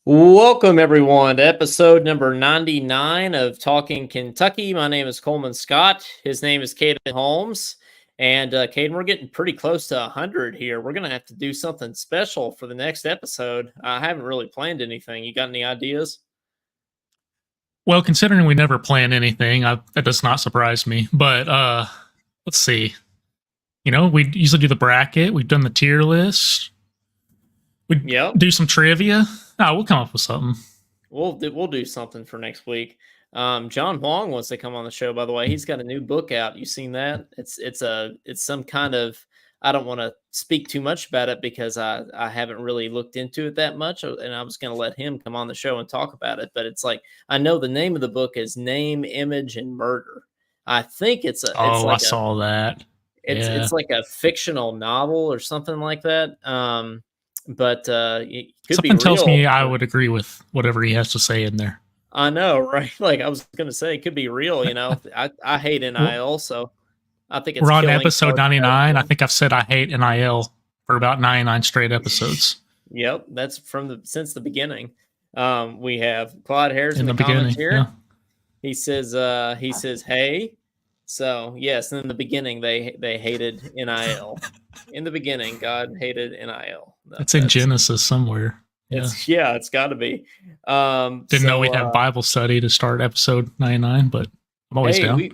Welcome, everyone, to episode number 99 of Talking Kentucky. My name is Coleman Scott. His name is Caden Holmes. And Caden, we're getting pretty close to 100 here. We're going to have to do something special for the next episode. I haven't really planned anything. You got any ideas? Well, considering we never plan anything, that does not surprise me. But let's see. We usually do the bracket. We've done the tier list. We do some trivia. We'll come up with something. We'll do something for next week. John Huang wants to come on the show. By the way, he's got a new book out. You seen that? It's some kind of. I don't want to speak too much about it because I haven't really looked into it that much, and I was going to let him come on the show and talk about it. But it's like I know the name of the book is Name, Image, and Murder. I think it's a. I saw that. It's like a fictional novel or something like that. But it could something be real. Tells me I would agree with whatever he has to say in there. I know, right? Like I was going to say, it could be real. I hate NIL, so I think we're on episode 99. I think I've said I hate NIL for about 99 straight episodes. Yep, that's since the beginning. We have Claude Harris in the comments here. Yeah. He says, hey. So yes, in the beginning they hated NIL. In the beginning, God hated NIL. It's in Genesis somewhere. It's got to be. Didn't know we'd have Bible study to start episode 99, but I'm always down.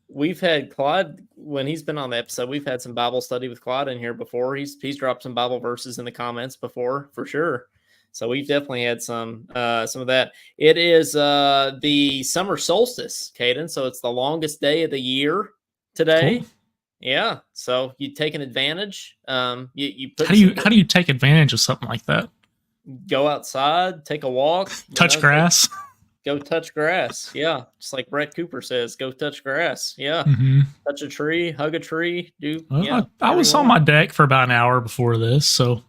We've had Claude when he's been on the episode. We've had some Bible study with Claude in here before. He's dropped some Bible verses in the comments before, for sure. So we've definitely had some of that. It is the summer solstice, Caden. So it's the longest day of the year today. Cool. Yeah. So you taking advantage. You put how do you take advantage of something like that? Go outside, take a walk, touch grass. Go touch grass. Yeah. Just like Brett Cooper says, go touch grass. Yeah. Mm-hmm. Touch a tree, hug a tree. I was on my deck for about an hour before this, so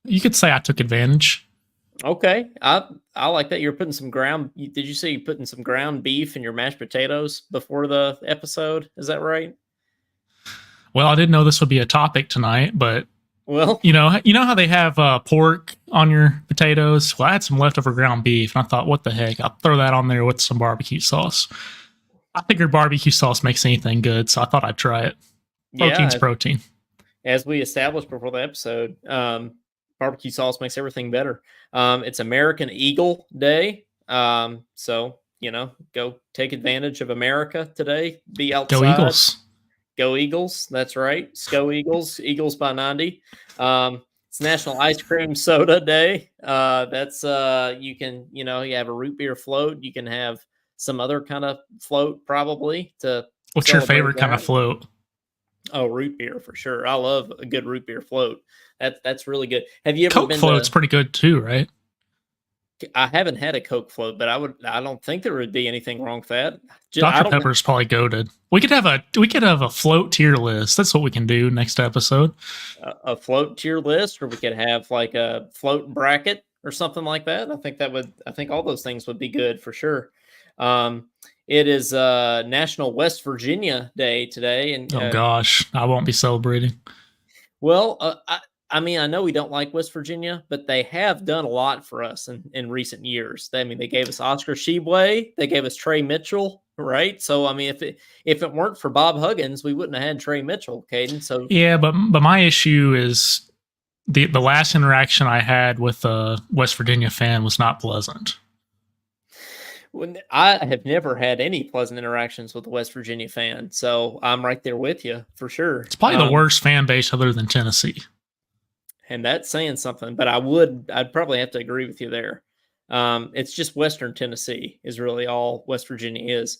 you could say I took advantage. Okay. I like that. You're putting some did you say you're putting some ground beef in your mashed potatoes before the episode? Is that right? Well, I didn't know this would be a topic tonight, but well, you know how they have pork on your potatoes? Well, I had some leftover ground beef, and I thought, what the heck? I'll throw that on there with some barbecue sauce. I figured barbecue sauce makes anything good, so I thought I'd try it. Protein's protein. As we established before the episode, barbecue sauce makes everything better. It's American Eagle Day, so go take advantage of America today. Be outside. Go Eagles! Go Eagles! That's right. Go Eagles! Eagles by 90. It's National Ice Cream Soda Day. That's you can you have a root beer float. You can have some other kind of float probably to. What's your favorite kind of float? Oh, root beer for sure. I love a good root beer float. That's really good. Have you ever Coke been float's pretty good too, right? I haven't had a Coke float, but I don't think there would be anything wrong with that. Dr. Pepper's probably goated. We could have a float tier list. That's what we can do next episode. A float tier list, or we could have like a float bracket or something like that. I think all those things would be good for sure. It is National West Virginia Day today, and oh gosh, I won't be celebrating. Well, I mean, I know we don't like West Virginia, but they have done a lot for us in recent years. They gave us Oscar Tshiebwe, they gave us Trey Mitchell, right? So, I mean, if it weren't for Bob Huggins, we wouldn't have had Trey Mitchell, Caden. So yeah, but my issue is the last interaction I had with a West Virginia fan was not pleasant. I have never had any pleasant interactions with a West Virginia fan, so I'm right there with you for sure. It's probably the worst fan base other than Tennessee. And that's saying something, but I'd probably have to agree with you there. It's just Western Tennessee is really all West Virginia is.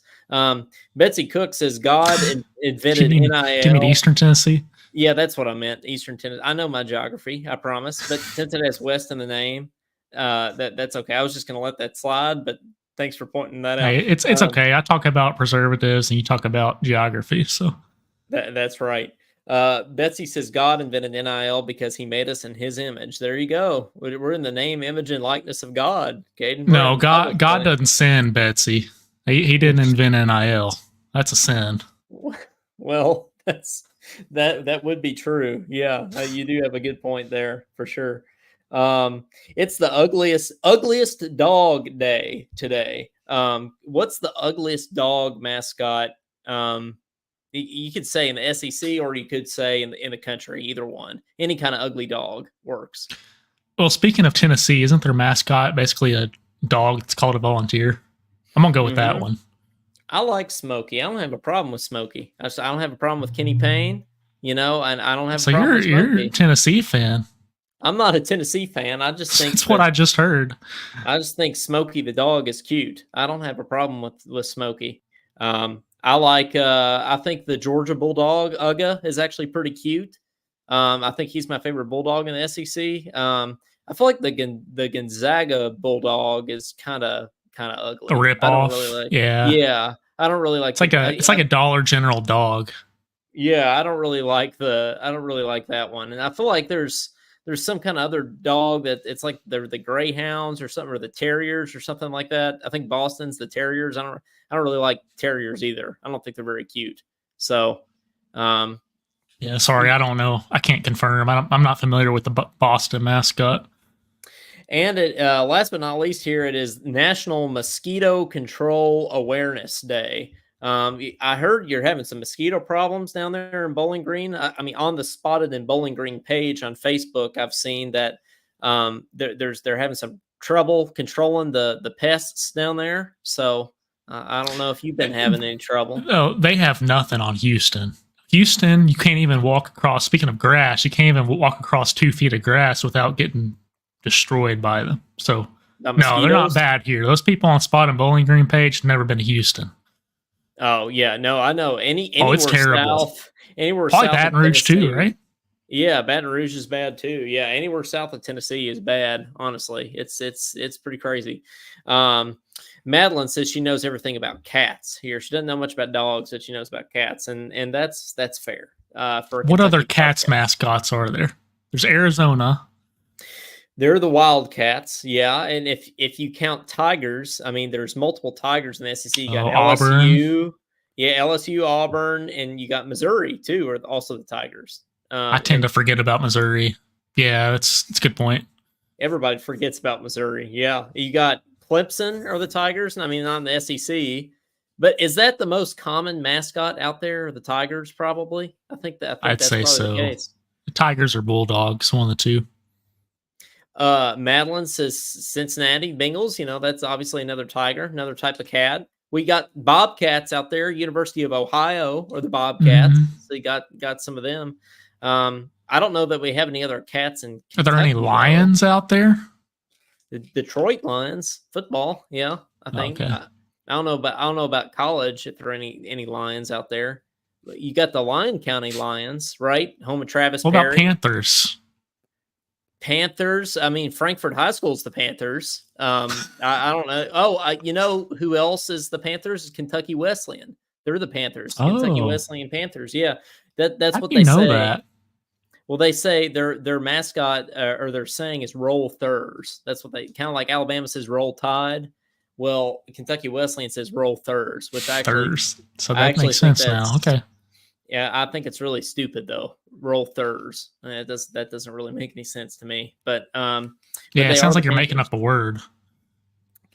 Betsy Cook says God invented NIL. Do you mean Eastern Tennessee? Yeah, that's what I meant. Eastern Tennessee. I know my geography, I promise. But since it has West in the name, that's okay. I was just going to let that slide, but thanks for pointing that out. Hey, it's okay. I talk about preservatives and you talk about geography, so that's right. Betsy says God invented NIL because he made us in his image. There you go. We're in the name, image, and likeness of God. Caden. No, God doesn't sin, Betsy. He didn't invent NIL. That's a sin. Well, that would be true. Yeah, you do have a good point there for sure. It's the ugliest dog day today. What's the ugliest dog mascot? You could say in the SEC, or you could say in the country. Either one. Any kind of ugly dog works. Well, speaking of Tennessee, isn't their mascot basically a dog that's called a volunteer? I'm gonna go with that one. I like Smokey. I don't have a problem with Smokey. I don't have a problem with Kenny Payne, and I don't have a problem with Smokey. You're a Tennessee fan. I'm not a Tennessee fan. I just think that's what I just heard. I just think Smokey the dog is cute. I don't have a problem with Smokey. I like. I think the Georgia Bulldog Uga is actually pretty cute. I think he's my favorite bulldog in the SEC. I feel like the Gonzaga Bulldog is kind of ugly. A rip off. Really yeah. I don't really like. It's like a Dollar General dog. Yeah, I don't really like that one, and I feel like there's some kind of other dog that it's like the Greyhounds or something, or the Terriers or something like that. I think Boston's the Terriers. I don't really like Terriers either. I don't think they're very cute. So, yeah, sorry, I don't know. I can't confirm. I'm not familiar with the Boston mascot. And last but not least, here it is National Mosquito Control Awareness Day. I heard you're having some mosquito problems down there in Bowling Green. I mean, on the Spotted in Bowling Green page on Facebook, I've seen that they're having some trouble controlling the pests down there. So I don't know if you've been having any trouble. No, they have nothing on Houston. Houston, you can't even walk across. Speaking of grass, you can't even walk across 2 feet of grass without getting destroyed by them. So no, they're not bad here. Those people on Spot and Bowling Green page never been to Houston. Oh yeah, no, I know. Anywhere it's terrible. South, anywhere probably south Baton Rouge too, right? Yeah, Baton Rouge is bad too. Yeah, anywhere south of Tennessee is bad. Honestly, it's pretty crazy. Madeline says she knows everything about cats here. She doesn't know much about dogs, but she knows about cats, and that's fair. For what other cats mascots are there? There's Arizona. They're the Wildcats, yeah. And if you count tigers, I mean, there's multiple tigers in the SEC. You got LSU, Auburn. Yeah, LSU, Auburn, and you got Missouri too, are also the Tigers. I tend to forget about Missouri. Yeah, that's a good point. Everybody forgets about Missouri. Yeah, you got Clemson or the Tigers. I mean, not in the SEC, but is that the most common mascot out there? The Tigers, probably. I'd say so. The Tigers or Bulldogs, one of the two. Madeline says Cincinnati Bengals. That's obviously another tiger, another type of cat. We got Bobcats out there, University of Ohio, or the Bobcats. Mm-hmm. So you got some of them. I don't know that we have any other cats in Kentucky. Are there any Lions out there? The Detroit Lions football, yeah, I think. Okay. I don't know about college if there are any Lions out there. You got the Lyon County Lions, right? Home of Travis Perry. What about Panthers? Panthers. I mean, Frankfort High School's the Panthers. I don't know. Oh, you know who else is the Panthers? Is Kentucky Wesleyan. They're the Panthers. Kentucky Wesleyan Panthers. Yeah, that's what they say. That? Well, they say their mascot or their saying is "Roll Thurs." That's what they kind of like. Alabama says "Roll Tide." Well, Kentucky Wesleyan says "Roll Thurs," which actually so that makes sense now. Okay. Yeah, I think it's really stupid though. Roll Thurs. That doesn't really make any sense to me. But it sounds like you're making up a word.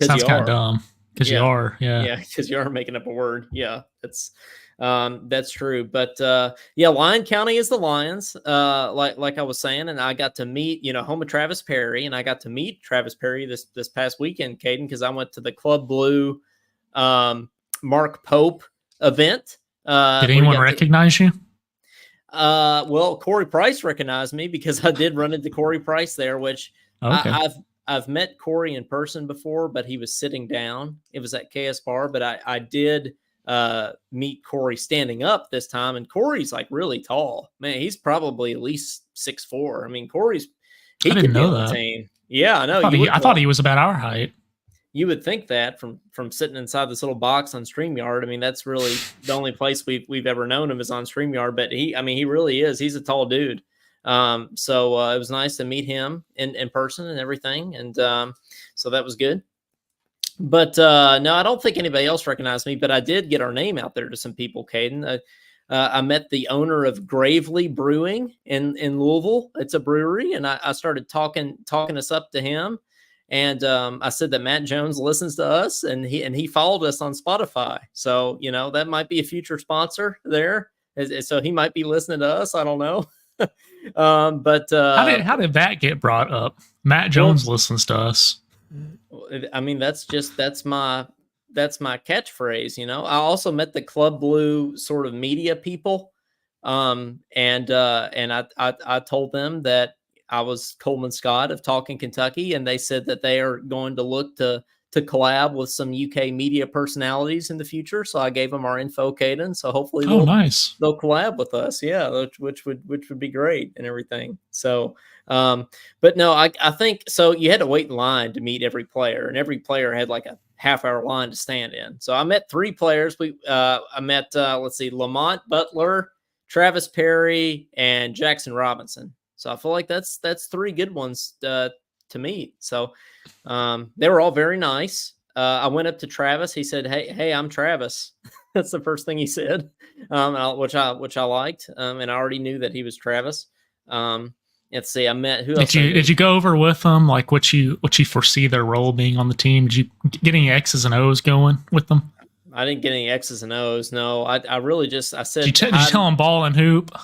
Sounds kind of dumb. Because you are, yeah, because you are making up a word. Yeah, that's true. But Lyon County is the Lions. Like I was saying, and I got to meet home of Travis Perry, and I got to meet Travis Perry this past weekend, Caden, because I went to the Club Blue Mark Pope event. Did anyone recognize you? Well, Corey Price recognized me because I did run into Corey Price there, which I've met Corey in person before, but he was sitting down. It was at KS Bar, but I did meet Corey standing up this time, and Corey's like really tall. Man, he's probably at least 6'4". I mean, he didn't know that. Team. Yeah, I know. I thought he was about our height. You would think that from sitting inside this little box on StreamYard. I mean, that's really the only place we've ever known him is on StreamYard. But he really is. He's a tall dude. So it was nice to meet him in person and everything. And so that was good. But no, I don't think anybody else recognized me. But I did get our name out there to some people, Caden. I met the owner of Gravely Brewing in Louisville. It's a brewery, and I started talking us up to him. And I said that Matt Jones listens to us, and he followed us on Spotify. So that might be a future sponsor there. So he might be listening to us. I don't know. But how did that get brought up? Matt Jones listens to us. I mean, that's my catchphrase. I also met the Club Blue sort of media people, and I told them that I was Coleman Scott of Talkin Kentucky, and they said that they are going to look to collab with some UK media personalities in the future. So I gave them our info, Caden. So hopefully nice. They'll collab with us. Yeah, which would be great and everything. So, but no, I think so. You had to wait in line to meet every player, and every player had like a half-hour line to stand in. So I met 3 players. I met let's see, Lamont Butler, Travis Perry, and Jackson Robinson. So I feel like that's 3 good ones to meet. So they were all very nice. I went up to Travis. He said, "Hey, I'm Travis." That's the first thing he said, which I liked. And I already knew that he was Travis. Let's see. I met who else? Did you go over with them like what you foresee their role being on the team? Did you get any X's and O's going with them? I didn't get any X's and O's. No, I really just I said. Did you tell them ball and hoop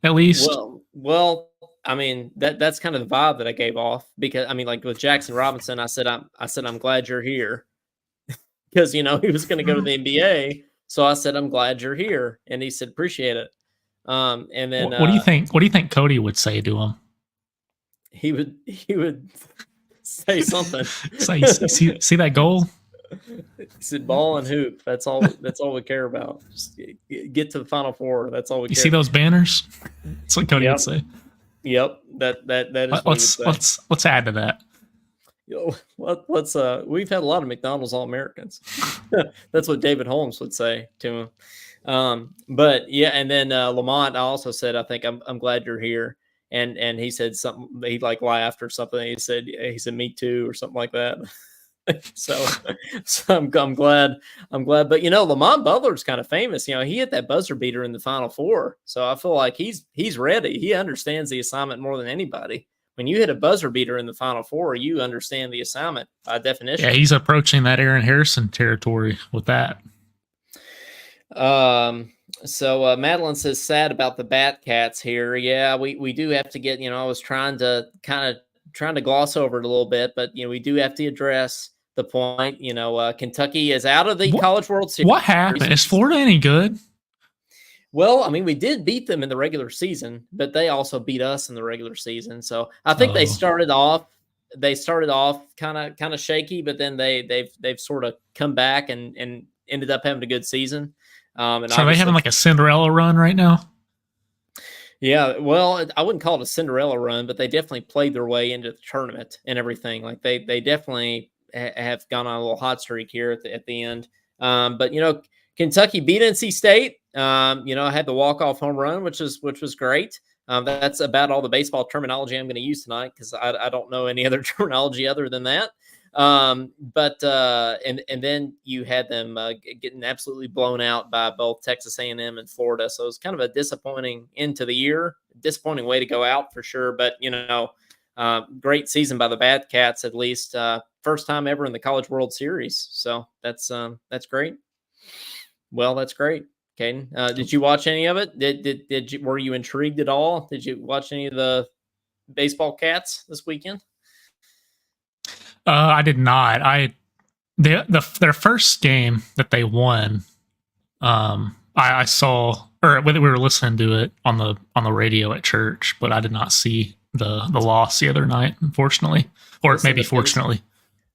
at least? Well. I mean, that's kind of the vibe that I gave off, because I mean, like with Jackson Robinson, I said I'm glad you're here, because he was going to go to the NBA. So I said, I'm glad you're here, and he said, appreciate it. And then what do you think? What do you think Cody would say to him? He would say something. see that goal? He said, ball and hoop. That's all we care about. Just get to the Final Four. That's all we care. See those banners? That's what Cody would say. Yep, that is. Let's add to that. Let's we've had a lot of McDonald's All-Americans. That's what David Holmes would say to him. But yeah, and then Lamont, I also said, I think I'm glad you're here, and he said something. He like laughed or something. He said me too or something like that. so I'm glad. But Lamont Butler's kind of famous. He hit that buzzer beater in the Final Four. So I feel like he's ready. He understands the assignment more than anybody. When you hit a buzzer beater in the Final Four, you understand the assignment by definition. Yeah, he's approaching that Aaron Harrison territory with that. So Madeline says, sad about the Bat Cats here. Yeah, we do have to get. I was trying to gloss over it a little bit, but we do have to address the point. Kentucky is out of the College World Series. What happened? Is Florida any good? Well, I mean, we did beat them in the regular season, but they also beat us in the regular season. So I think they started off kind of shaky, but then they've sort of come back and ended up having a good season. And so are they having like a Cinderella run right now? Yeah, well, I wouldn't call it a Cinderella run, but they definitely played their way into the tournament and everything. Like they definitely have gone on a little hot streak here at the end. But Kentucky beat NC State. I had the walk-off home run, which was great. That's about all the baseball terminology I'm going to use tonight, because I don't know any other terminology other than that. But then you had them getting absolutely blown out by both Texas A&M and Florida. So it was kind of a disappointing end to the year, disappointing way to go out for sure. But, great season by the Bad Cats, at least first time ever in the College World Series. So that's great. Well, that's great. Caden, did you watch any of it? Were you intrigued at all? Did you watch any of the baseball Cats this weekend? I did not. Their first game that they won, I saw, or we were listening to it on the radio at church, but I did not see the loss the other night, unfortunately, or maybe fortunately.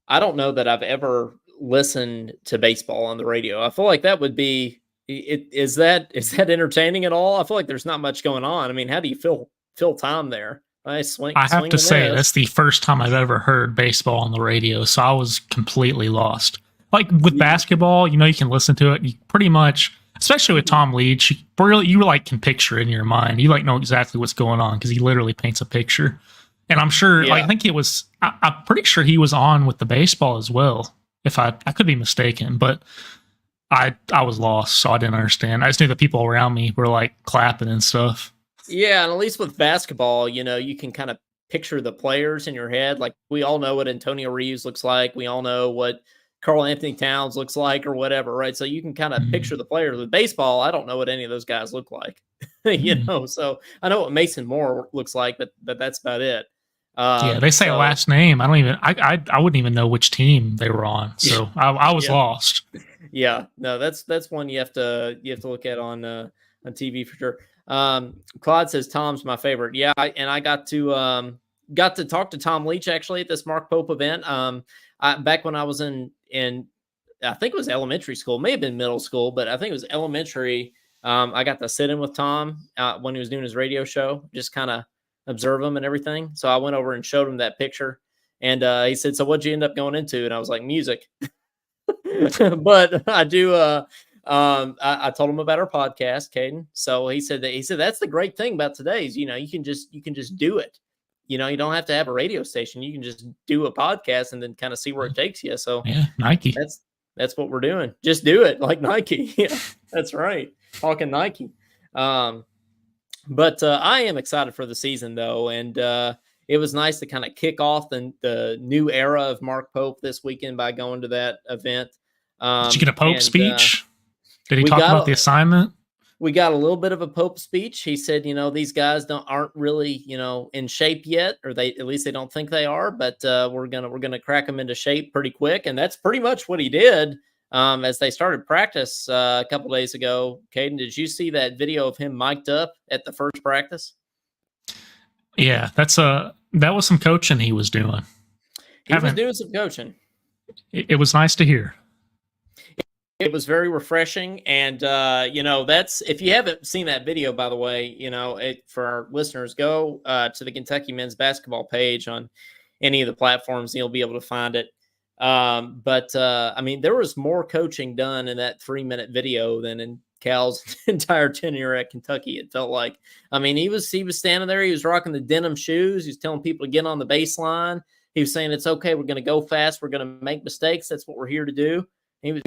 I don't know that I've ever listened to baseball on the radio. I feel like that would be it. Is that entertaining at all? I feel like there's not much going on. I mean, how do you fill time there? I have to say, that's the first time I've ever heard baseball on the radio, so I was completely lost. Like with basketball, you can listen to it. You pretty much, especially with Tom Leach, you like can picture it in your mind. You like know exactly what's going on because he literally paints a picture. And I'm sure, I think it was, I'm pretty sure he was on with the baseball as well. If I could be mistaken, but I was lost, so I didn't understand. I just knew the people around me were like clapping and stuff. Yeah, and at least with basketball, you can kind of picture the players in your head. Like we all know what Antonio Reeves looks like. We all know what Carl Anthony Towns looks like or whatever, right? So you can kind of Mm. picture the players. With baseball, I don't know what any of those guys look like. Mm. So I know what Mason Moore looks like, but that's about it. Yeah, they say a So last name. I don't even. I wouldn't even know which team they were on. So I was yeah. lost. Yeah, no, that's one you have to look at on TV for sure. Claude says Tom's my favorite. Yeah, I got to talk to Tom Leach actually at this Mark Pope event. Back when I was in I think it was elementary school, may have been middle school, but I think it was elementary. I got to sit in with Tom when he was doing his radio show, just kind of observe him and everything. So I went over and showed him that picture, and he said, "So what'd you end up going into?" And I was like, "Music." But I do. I told him about our podcast, Caden. So he said that's the great thing about today's. You can just do it. You don't have to have a radio station. You can just do a podcast and then kind of see where it takes you. So Yeah, Nike. that's what we're doing. Just do it like Nike. Yeah, that's right. Talking Nike. Um, but I am excited for the season though, and it was nice to kind of kick off the new era of Mark Pope this weekend by going to that event. Did you get a Pope And speech? Did he we talk got about the assignment? we got a little bit of a Pope speech. He said, these guys aren't really, in shape yet, or at least they don't think they are, but we're gonna crack them into shape pretty quick, and that's pretty much what he did. As they started practice a couple days ago. Caden, did you see that video of him mic'd up at the first practice? Yeah, that was some coaching he was doing. He was doing some coaching. It was nice to hear. It was very refreshing, and that's if you haven't seen that video, by the way, for our listeners, go to the Kentucky men's basketball page on any of the platforms, and you'll be able to find it. But I mean, there was more coaching done in that 3-minute video than in Cal's entire tenure at Kentucky. It felt like. I mean, he was standing there, he was rocking the denim shoes, he was telling people to get on the baseline. He was saying it's okay, we're going to go fast, we're going to make mistakes. That's what we're here to do. He was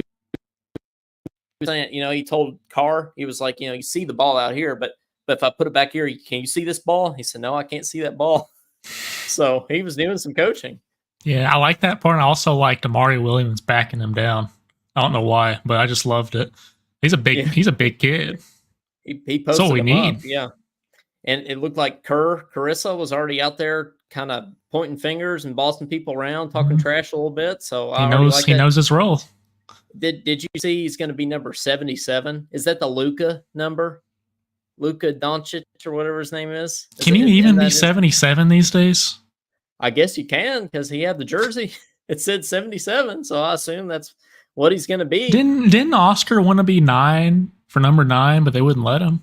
saying, he told Carr, he was like, you see the ball out here, but if I put it back here, can you see this ball? He said, no, I can't see that ball. So he was doing some coaching. Yeah, I like that part. And I also liked Amari Williams backing him down. I don't know why, but I just loved it. He's a big kid. He posted so we him need. up, yeah. And it looked like Carissa was already out there kind of pointing fingers and bossing people around, talking trash a little bit. So he knows his role. Did you see he's going to be number 77? Is that the Luka number? Luka Doncic or whatever his name is? Can you even be 77 these days? I guess you can, because he had the jersey. It said 77, so I assume that's what he's going to be. Didn't Oscar want to be 9 for number 9, but they wouldn't let him?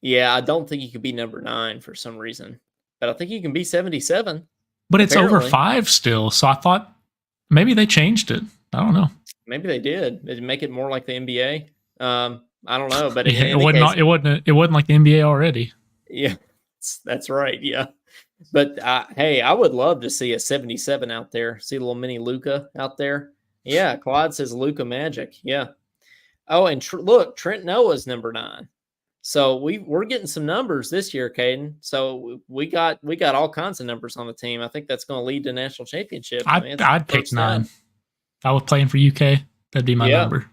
Yeah, I don't think he could be number 9 for some reason, but I think he can be 77. But it's over 5 still, so I thought maybe they changed it. I don't know. Maybe they did. They'd make it more like the NBA. I don't know, but it wasn't like the NBA already. Yeah, that's right. Yeah, but hey, I would love to see a 77 out there. See a little mini Luka out there. Yeah, Claude says Luka Magic. Yeah. Oh, and look, Trent Noah's number 9. So we're getting some numbers this year, Caden. So we got all kinds of numbers on the team. I think that's going to lead to national championship. I'd pick 9. If I was playing for UK, that'd be my number.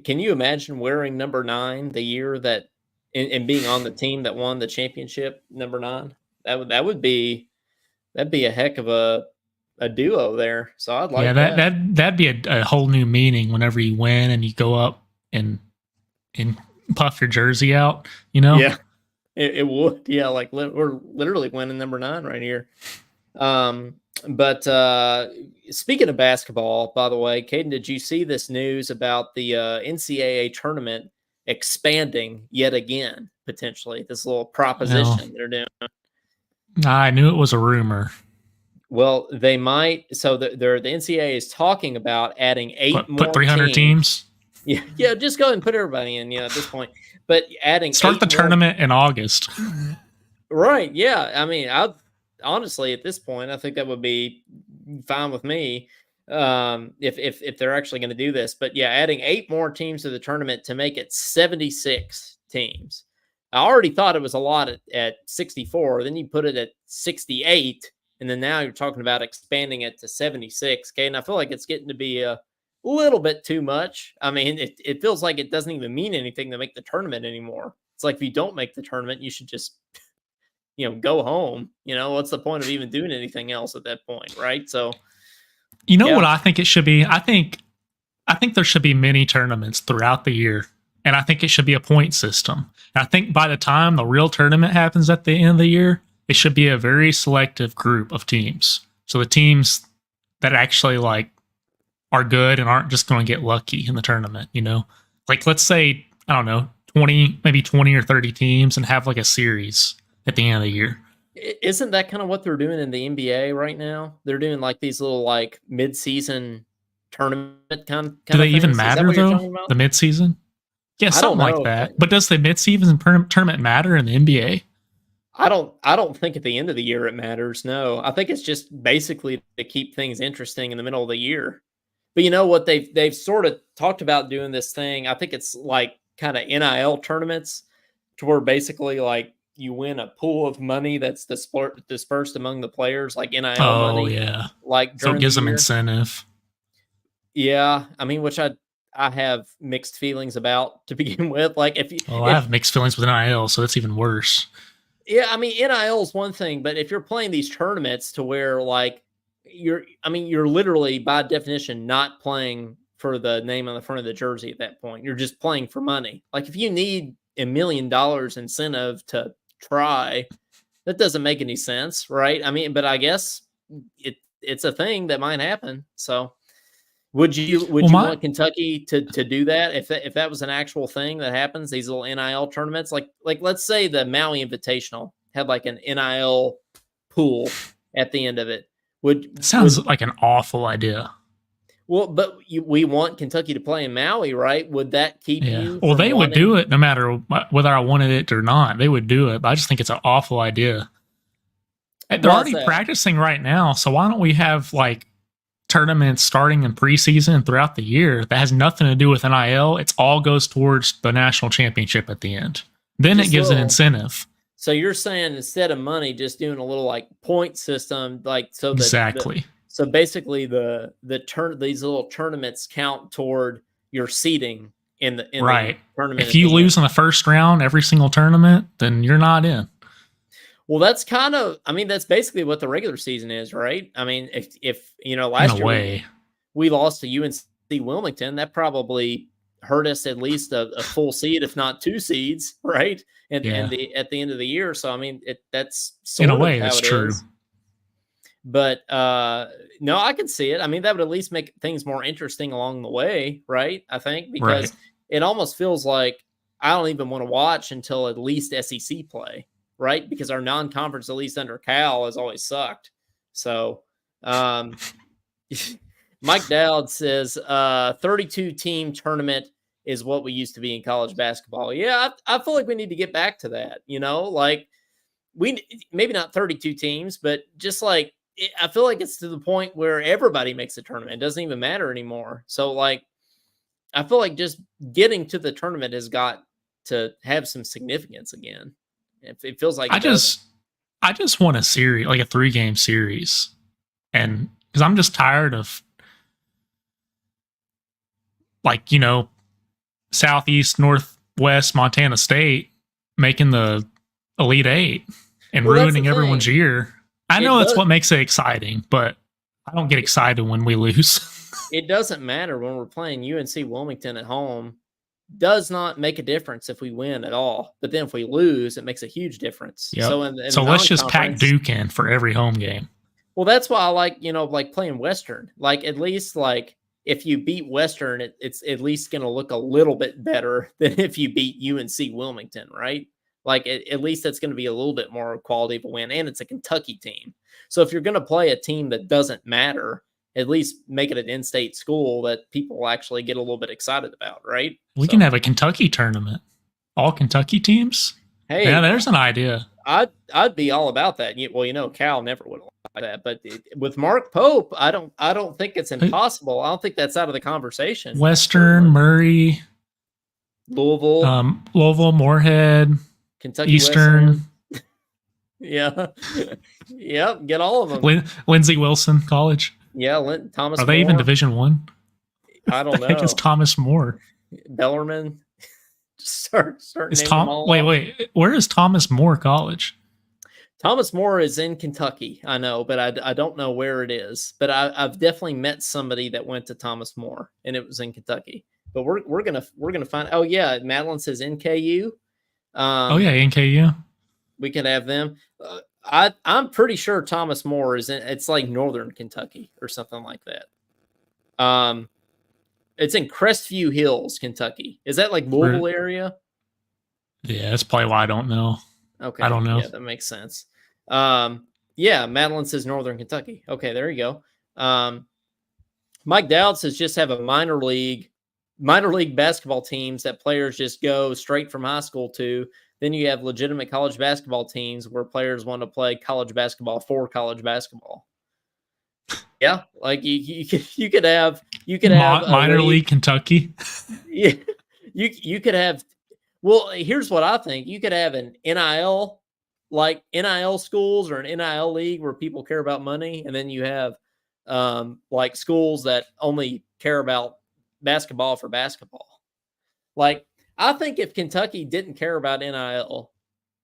Can you imagine wearing number 9 the year that and being on the team that won the championship, number 9? That'd be a heck of a duo there. So I'd like that'd be a whole new meaning whenever you win and you go up and puff your jersey out, Yeah, it would. Yeah, like we're literally winning number 9 right here. But speaking of basketball, by the way, Caden, did you see this news about the NCAA tournament expanding yet again, potentially? This little proposition they're doing. I knew it was a rumor. Well, they might. So the NCAA is talking about adding 8 more. Put 300 teams. Yeah. Just go ahead and put everybody in. At this point, but adding start the tournament in August. Right. Yeah. I mean, honestly, at this point, I think that would be fine with me. if they're actually going to do this. But yeah, adding 8 more teams to the tournament to make it 76 teams. I already thought it was a lot at 64. Then you put it at 68, and then now you're talking about expanding it to 76. Okay, and I feel like it's getting to be a little bit too much. I mean, it feels like it doesn't even mean anything to make the tournament anymore. It's like if you don't make the tournament, you should just go home. What's the point of even doing anything else at that point, right? So, You know yeah. what I think it should be? I think there should be many tournaments throughout the year, and I think it should be a point system. And I think by the time the real tournament happens at the end of the year, it should be a very selective group of teams. So the teams that actually like are good and aren't just going to get lucky in the tournament, Like let's say, I don't know, 20 or 30 teams and have like a series at the end of the year. Isn't that kind of what they're doing in the NBA right now? They're doing like these little like mid-season tournament kind Do they of even things. Is that matter what you're though? talking about? The midseason? Yeah, I don't something like know. that. But does the midseason tournament matter in the NBA? I don't think at the end of the year it matters. No. I think it's just basically to keep things interesting in the middle of the year. But you know what they've sort of talked about doing this thing. I think it's like kind of NIL tournaments to where basically like you win a pool of money that's dispersed among the players, like NIL Oh money, yeah. like So it during the gives them year. incentive. Yeah, I mean, which I have mixed feelings about to begin with. Like Well, I if have mixed feelings with NIL, so it's even worse. yeah, I mean, NIL is one thing, but if you're playing these tournaments to where like you're literally by definition not playing for the name on the front of the jersey at that point. You're just playing for money. Like if you need $1 million incentive to try, that doesn't make any sense, right? I mean, but I guess it's a thing that might happen. So would you Well, would you my want Kentucky to do that if that was an actual thing that happens? These little NIL tournaments, like let's say the Maui Invitational had like an NIL pool at the end of it. it Would sounds like an awful idea. Well, but we want Kentucky to play in Maui, right? Would that keep Yeah. you Well, from they would do wanting? it no matter whether I wanted it or not. They would do it. But I just think it's an awful idea. They're Why's already that? practicing right now, so why don't we have like tournaments starting in preseason throughout the year that has nothing to do with NIL? It all goes towards the national championship at the end. Then it Just gives an little. incentive. So you're saying instead of money, just doing a little like point system, like so that Exactly. so basically these little tournaments count toward your seeding in the Right. tournament If at you the end. lose in the first round every single tournament, then you're not in. Well, that's kind of, I mean, that's basically what the regular season is, right? I mean, if In a last year way. we lost to UNC Wilmington, that probably hurt us at least a full seed, if not 2 seeds, right? And Yeah. the at the end of the year. So I mean, that's In a sort of way, how that's it true. is. But no, I can see it. I mean, that would at least make things more interesting along the way, right? I think Right. because it almost feels like I don't even want to watch until at least SEC play, right? Because our non-conference, at least under Cal, has always sucked. So, um, Mike Dowd says 32 team tournament is what we used to be in college basketball. Yeah, I feel like we need to get back to that. Like we maybe not 32 teams, but just like I feel like it's to the point where everybody makes a tournament. It doesn't even matter anymore. So like I feel like just getting to the tournament has got to have some significance again. It feels like I it doesn't. just I just want a series, like a 3-game series. And because I'm just tired of like, Southeast, Northwest Montana State making the Elite Eight and Well, that's the ruining everyone's thing. year. I It know that's does. what makes it exciting, but I don't get excited when we lose. It doesn't matter when we're playing UNC Wilmington at home. Does not make a difference if we win at all. But then if we lose, it makes a huge difference. Yep. So in the So let's just pack non-conference, Duke in for every home game. well, that's why I like, like playing Western. Like at least like if you beat Western, it's at least going to look a little bit better than if you beat UNC Wilmington, right? Like at least that's going to be a little bit more quality of a win, and it's a Kentucky team. So if you're going to play a team that doesn't matter, at least make it an in-state school that people actually get a little bit excited about, right? We can So have a Kentucky tournament. All Kentucky teams? Yeah, hey, there's an idea. I'd be all about that. Well, Cal never would like that, but with Mark Pope, I don't think it's impossible. I don't think that's out of the conversation. Western, Murray, Louisville, Moorhead, Kentucky Eastern. Yeah. Yep. Get all of them. Lindsey Wilson College. Yeah. Thomas Are they More. even Division One? I don't know. I think it's Thomas More. Bellarmine. Start is wait. Where is Thomas More College? Thomas More is in Kentucky. I know, but I don't know where it is. But I've definitely met somebody that went to Thomas More, and it was in Kentucky. But we're gonna find. Oh yeah, Madeline says NKU. Oh yeah, NKU. We could have them. I'm pretty sure Thomas More is in. It's like Northern Kentucky or something like that. It's in Crestview Hills, Kentucky. Is that like Louisville area? Yeah, that's probably why I don't know. Okay, I don't know. Yeah, that makes sense. Yeah, Madeline says Northern Kentucky. Okay, there you go. Mike Dowd says just have a minor league basketball teams that players just go straight from high school to. Then you have legitimate college basketball teams where players want to play college basketball for college basketball. Yeah, like you could have minor league Kentucky. Yeah, you could have. Well, here's what I think: you could have an NIL, like NIL schools or an NIL league where people care about money, and then you have like schools that only care about basketball for basketball. Like, I think if Kentucky didn't care about NIL,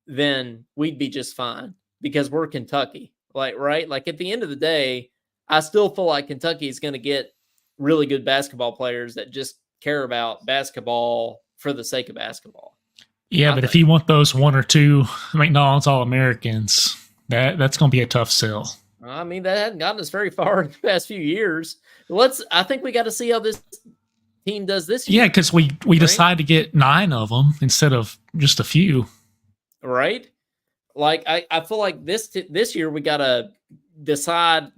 then we'd be just fine because we're Kentucky. Like, right? Like at the end of the day, I still feel like Kentucky is going to get really good basketball players that just care about basketball for the sake of basketball. Yeah, but if you want those one or two McDonald's All-Americans, that's going to be a tough sell. I mean, that hadn't gotten us very far in the past few years. I think we got to see how this team does this year. Yeah, because we decide to get 9 of them instead of just a few. Right? Like, I feel like this year we got to decide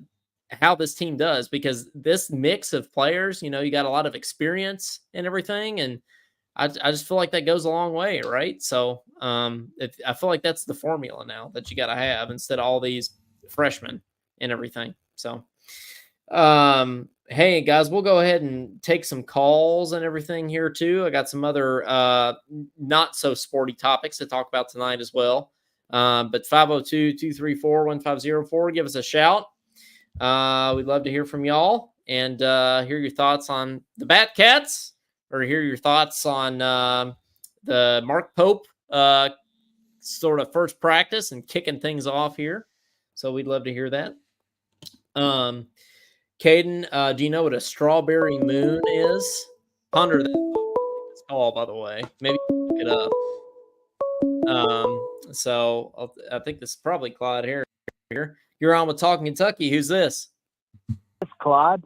how this team does, because this mix of players, you got a lot of experience and everything, and I just feel like that goes a long way, right? So I feel like that's the formula now that you got to have instead of all these freshmen and everything. So hey guys, we'll go ahead and take some calls and everything here too. I got some other not so sporty topics to talk about tonight as well. But 502-234-1504, give us a shout. We'd love to hear from y'all and hear your thoughts on the Batcats, or hear your thoughts on the Mark Pope sort of first practice and kicking things off here. So we'd love to hear that. Caden, do you know what a strawberry moon is? Ponder that. It's called, by the way. Maybe look it up. So I think this is probably Clyde here. You're on with Talkin Kentucky. Who's this? It's Clyde.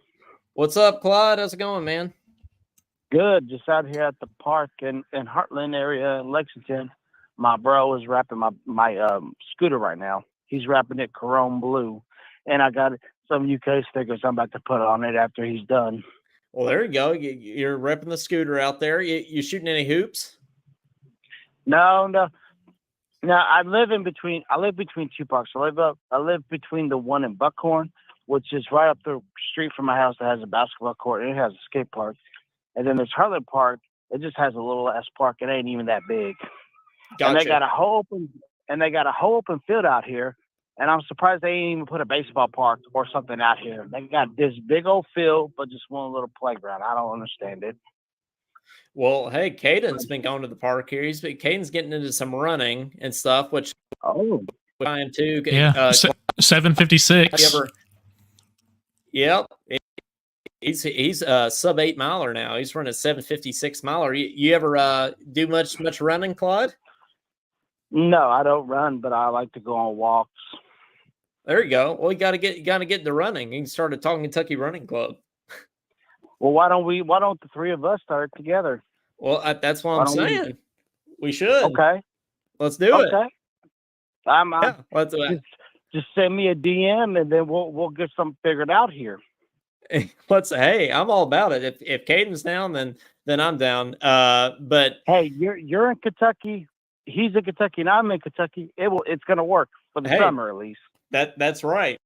What's up, Clyde? How's it going, man? Good. Just out here at the park in Heartland area in Lexington. My bro is wrapping my scooter right now. He's wrapping it chrome blue, and I got some UK stickers I'm about to put on it after he's done. Well, there you go. You're repping the scooter out there. You shooting any hoops? No. I live between 2 parks. I live between the one in Buckhorn, which is right up the street from my house, that has a basketball court and it has a skate park. And then there's Heartland Park. It just has a little ass park. It ain't even that big. Gotcha. And they got a whole open field out here. And I'm surprised they ain't even put a baseball park or something out here. They got this big old field, but just one little playground. I don't understand it. Well, hey, Caden's been going to the park here. Caden's getting into some running and stuff, which I am too. Yeah, 756. Yep. He's a sub 8 miler now. He's running a 756 miler. You ever do much running, Claude? No, I don't run, but I like to go on walks. There you go. Well, you got to get into running. You can start a Talkin Kentucky running club. Well, why don't the three of us start together? Well, that's what I'm saying. We should. Okay. Let's do it. Okay. Just send me a DM and then we'll get something figured out here. Hey, I'm all about it. If Caden's down, then I'm down. But hey, you're in Kentucky. he's in Kentucky and I'm in Kentucky, it's gonna work for the summer at least. That's right.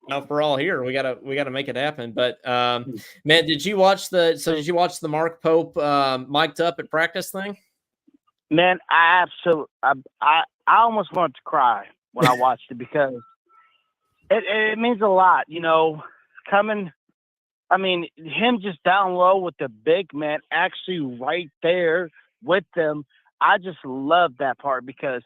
Now for all here, we gotta make it happen. But man, did you watch the Mark Pope mic'd up at practice thing? Man, I almost wanted to cry when I watched it because it means a lot, coming. I mean, him just down low with the big man actually right there with them. I just love that part because,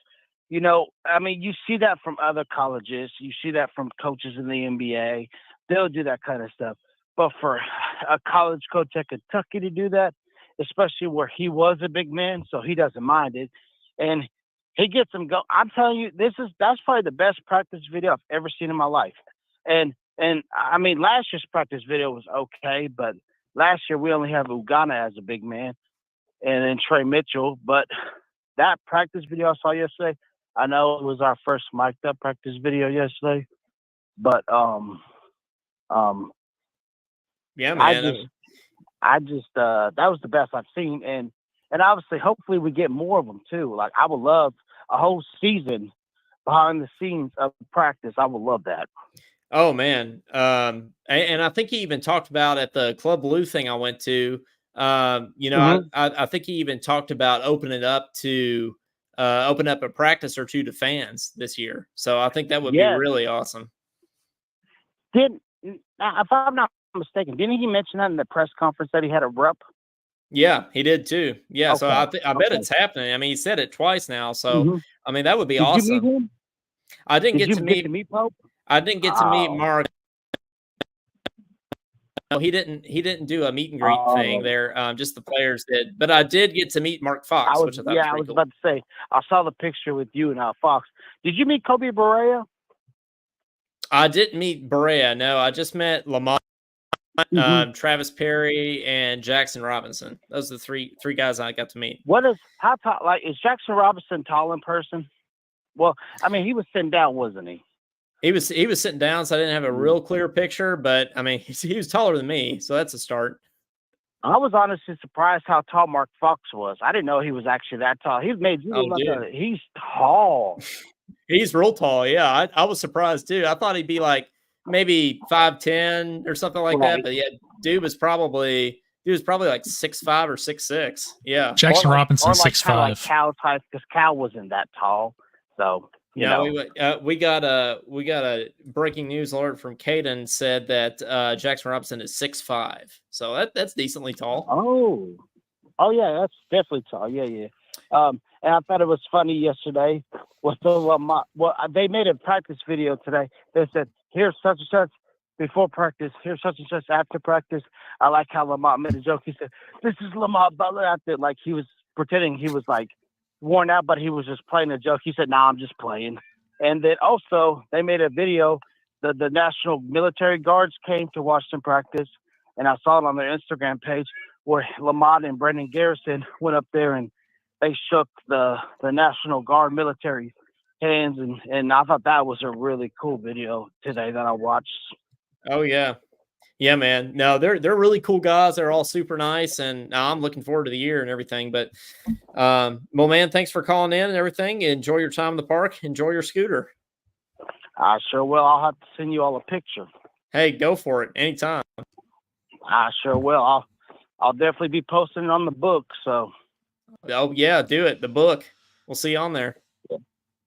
I mean, you see that from other colleges. You see that from coaches in the NBA. They'll do that kind of stuff. But for a college coach at Kentucky to do that, especially where he was a big man, so he doesn't mind it. And he gets them go. I'm telling you, that's probably the best practice video I've ever seen in my life. And I mean, last year's practice video was okay, but last year we only have Ugana as a big man and then Trey Mitchell. But that practice video I saw yesterday, I know it was our first mic'd up practice video yesterday, but yeah, man. I just that was the best I've seen, and obviously, hopefully, we get more of them too. Like I would love a whole season behind the scenes of practice. I would love that. Oh man, and I think he even talked about at the Club Blue thing I went to. I think he even talked about opening up a practice or two to fans this year. So I think that would be really awesome. If I'm not mistaken, didn't he mention that in the press conference that he had a rep? Yeah, he did too. Yeah, okay. So I bet it's happening. I mean, he said it twice now. So I mean, that would be awesome. Did you meet him? I didn't get to meet Pope. I didn't get to meet Mark. No, he didn't do a meet and greet thing there. Just the players did. But I did get to meet Mark Fox, which I thought was pretty I was cool. about to say, I saw the picture with you and Fox. Did you meet Kobe Barea? I didn't meet Barea. No, I just met Lamont, Travis Perry, and Jackson Robinson. Those are the three guys I got to meet. How tall? Like, is Jackson Robinson tall in person? Well, I mean, he was sitting down, wasn't he? He was sitting down, so I didn't have a real clear picture. But I mean, he was taller than me, so that's a start. I was honestly surprised how tall Mark Fox was. I didn't know he was actually that tall. He's made you look like he's tall. He's real tall. Yeah, I was surprised too. I thought he'd be like maybe 5'10" or something like that. But yeah, dude was probably like 6'5" or 6'6". Yeah, Jackson Robinson 6'5". Like Cal type, because Cal wasn't that tall. So you know, we got a breaking news alert from Caden said that Jackson Robinson is 6'5", so that's decently tall. Oh yeah, that's definitely tall. Yeah. And I thought it was funny yesterday with they made a practice video today. They said, here's such and such before practice, here's such and such after practice. I like how Lamont made a joke. He said, this is Lamont Butler out there. Like he was pretending he was like worn out, but he was just playing a joke. He said, nah, I'm just playing. And then also they made a video. The National Military Guards came to watch them practice. And I saw it on their Instagram page where Lamont and Brendan Garrison went up there and they shook the National Guard military hands, and I thought that was a really cool video today that I watched. Oh yeah, man. No, they're really cool guys. They're all super nice, and I'm looking forward to the year and everything. But, well, man, thanks for calling in and everything. Enjoy your time in the park. Enjoy your scooter. I sure will. I'll have to send you all a picture. Hey, go for it anytime. I sure will. I'll definitely be posting it on the book. So. Oh yeah, do it. The book. We'll see you on there.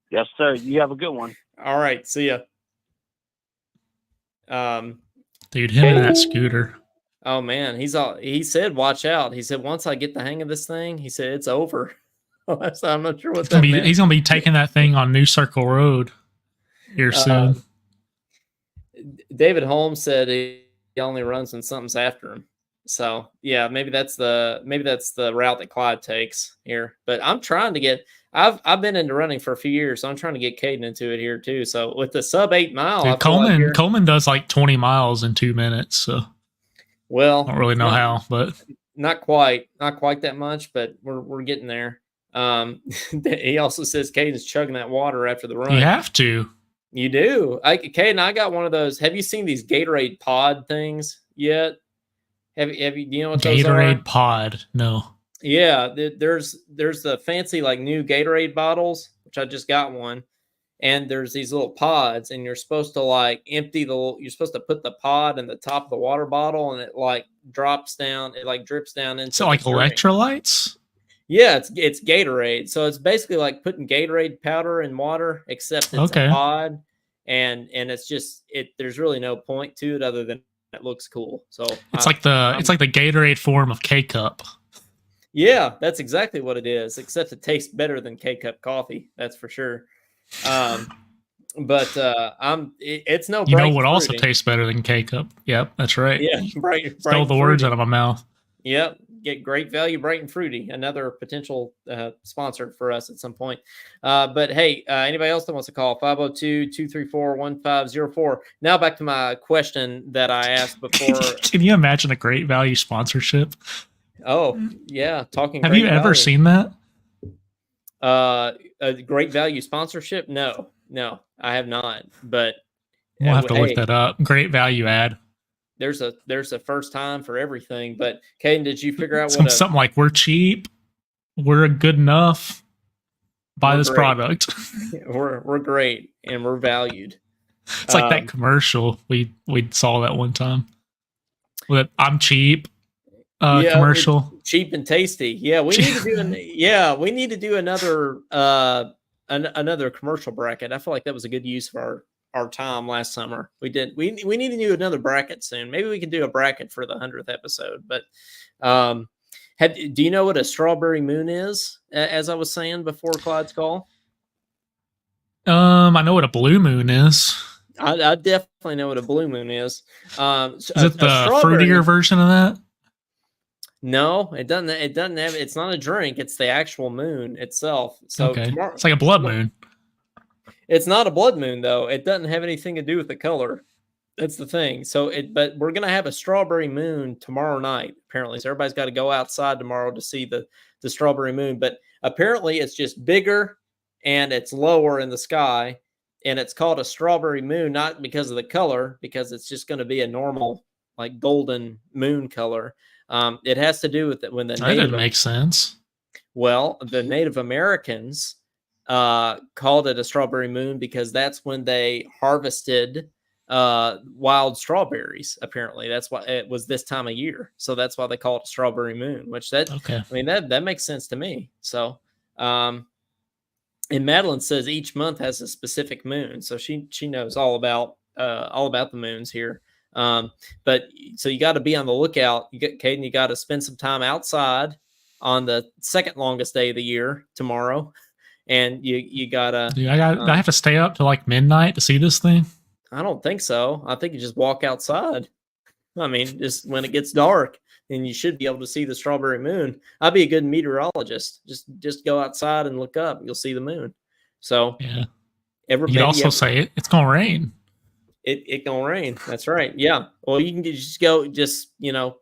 Yes, sir. You have a good one. All right. See ya. Dude, him and that scooter. Oh man, he said, watch out. He said, once I get the hang of this thing, he said it's over. So I'm not sure what that meant. He's gonna be taking that thing on New Circle Road here soon. David Holmes said he only runs when something's after him. So yeah, maybe that's the route that Clyde takes here. But I'm trying to get. I've been into running for a few years, so I'm trying to get Caden into it here too. So with the sub 8 mile, dude, Coleman does like 20 miles in 2 minutes. So well, I don't really know how, but not quite that much, but we're getting there. He also says Caden's chugging that water after the run. You have to. You do. Caden, I got one of those. Have you seen these Gatorade pod things yet? Have you? Do you know what those are? Gatorade pod? No. Yeah, there's the fancy like new Gatorade bottles, which I just got one, and there's these little pods, and you're supposed to like you're supposed to put the pod in the top of the water bottle, and it like drops down, it like drips down into So the like drink. electrolytes? Yeah, it's Gatorade. So it's basically like putting Gatorade powder in water, except it's a Okay. pod, and it's just there's really no point to it other than it looks cool. So It's like the Gatorade form of K cup. yeah, that's exactly what it is, except it tastes better than K-cup coffee, that's for sure. Um, but it's no You know bright and what also fruity. tastes better than K cup? Yep, that's right. Yeah, bright Stole and the words fruity. out of my mouth. Yep, get great value, bright and fruity. Another potential sponsor for us at some point. But hey, anybody else that wants to call 502-234-1504. Now back to my question that I asked before. Can you imagine a Great Value sponsorship? Oh, yeah, talking Have you great ever value. seen that? A great value sponsorship? No, I have not. But We'll have to look hey, that up. Great Value ad. there's a first time for everything. But Caden, did you figure out what a Something like we're cheap, we're good enough, buy we're this great. product. We're great and we're valued. It's like that commercial we saw that one time. With I'm cheap commercial. Cheap and tasty. Yeah, we need to do we need to do another another commercial bracket. I feel like that was a good use of our time last summer. We need to do another bracket soon. Maybe we can do a bracket for the 100th episode. But do you know what a strawberry moon is? As I was saying before Clyde's call. I know what a blue moon is. I definitely know what a blue moon is. Is it the fruitier version of that? No, it doesn't. It doesn't have. It's not a drink. It's the actual moon itself. So okay, it's like a blood moon. It's not a blood moon though. It doesn't have anything to do with the color. That's the thing. But we're gonna have a strawberry moon tomorrow night. Apparently, so everybody's got to go outside tomorrow to see the strawberry moon. But apparently, it's just bigger and it's lower in the sky, and it's called a strawberry moon not because of the color, because it's just going to be a normal like golden moon color. It has to do with it when the that didn't make sense. Well, the Native Americans called it a strawberry moon because that's when they harvested wild strawberries. Apparently, that's why it was this time of year. So that's why they call it a strawberry moon. Which I mean that makes sense to me. So, and Madeline says each month has a specific moon, so she knows all about the moons here. But so you got to be on the lookout. Caden, you got to spend some time outside on the second longest day of the year tomorrow, and you gotta. Dude, I have to stay up till like midnight to see this thing. I don't think so. I think you just walk outside. I mean, just when it gets dark, and you should be able to see the strawberry moon. I'd be a good meteorologist. Just go outside and look up. You'll see the moon. So yeah. You also say it's gonna rain. It gonna rain. That's right. Yeah. Well, you can just go.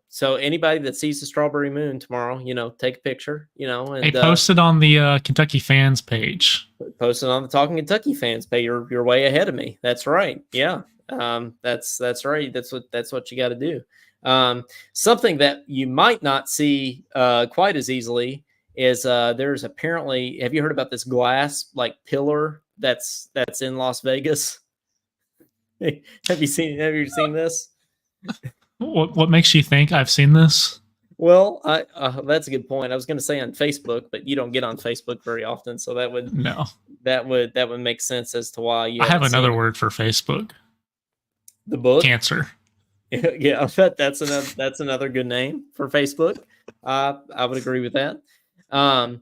So anybody that sees the strawberry moon tomorrow, take a picture. And post it on the Kentucky fans page. Post it on the Talking Kentucky fans page. You're way ahead of me. That's right. Yeah. That's right. That's what you got to do. Something that you might not see quite as easily is there's apparently. Have you heard about this glass like pillar that's in Las Vegas? Have you seen this? What makes you think I've seen this? Well, that's a good point. I was going to say on Facebook, but you don't get on Facebook very often, so that would make sense as to why you. I have another word for Facebook. The book cancer. Yeah, I bet that's another good name for Facebook. I would agree with that. But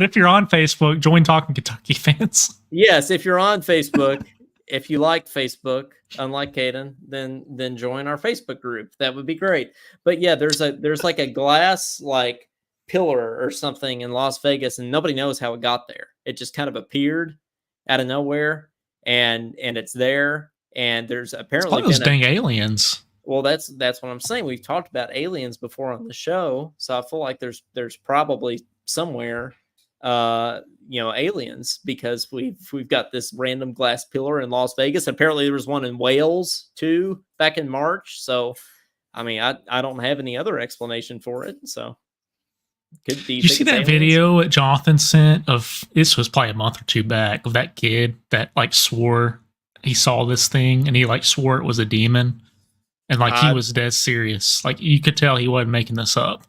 if you're on Facebook, join Talking Kentucky fans. Yes, if you're on Facebook. If you like Facebook, unlike Caden, then join our Facebook group. That would be great. But yeah, there's like a glass like pillar or something in Las Vegas, and nobody knows how it got there. It just kind of appeared out of nowhere, and it's there. And there's apparently those dang aliens. Well, that's what I'm saying. We've talked about aliens before on the show, so I feel like there's probably somewhere aliens, because we've got this random glass pillar in Las Vegas. Apparently there was one in Wales too back in March. So I mean, I don't have any other explanation for it. So, do you Did you think see it's that aliens? video that Jonathan sent of, this was probably a month or two back, of that kid that like swore he saw this thing and he like swore it was a demon, and like he was dead serious. Like you could tell he wasn't making this up.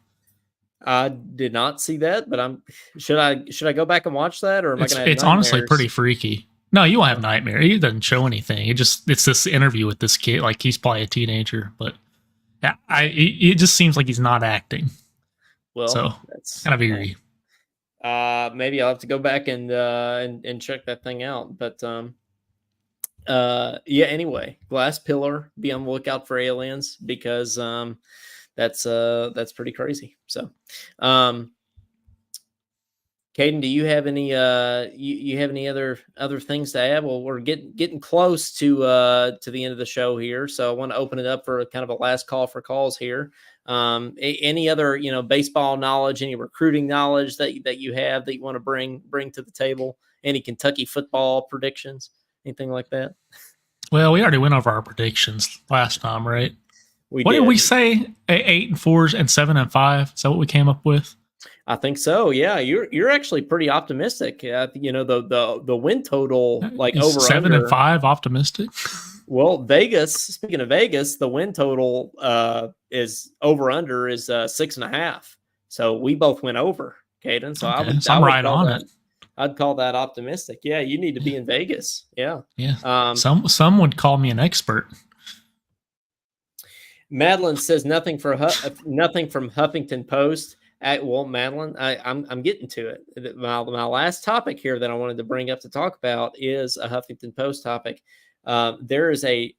I did not see that, but should I go back and watch that, or am I going to have It's honestly nightmares? pretty freaky. No, you won't have nightmare. He doesn't show anything. It's this interview with this kid. Like he's probably a teenager, but yeah, it just seems like he's not acting. Well, so that's kind of eerie. Maybe I'll have to go back and check that thing out. But yeah. Anyway, Glass Pillar. Be on the lookout for aliens, because that's pretty crazy. So, Caden, do you have any you have any other things to add? Well, we're getting close to the end of the show here, so I want to open it up for kind of a last call for calls here. Any other baseball knowledge, any recruiting knowledge that you have that you want to bring to the table? Any Kentucky football predictions, anything like that? Well, we already went over our predictions last time, right? What did we say? 8-4 and 7-5. Is that what we came up with? I think so. Yeah, you're actually pretty optimistic. The win total, like over 7-5 optimistic. Well, Vegas. Speaking of Vegas, the win total is over under is 6.5. So we both went over, Caden. So okay, I'm right on it. I'd call that optimistic. Yeah, you need to be in Vegas. Yeah. Yeah. Some would call me an expert. Madeline says nothing from Huffington Post. Well, Madeline, I'm getting to it. My last topic here that I wanted to bring up to talk about is a Huffington Post topic. There is a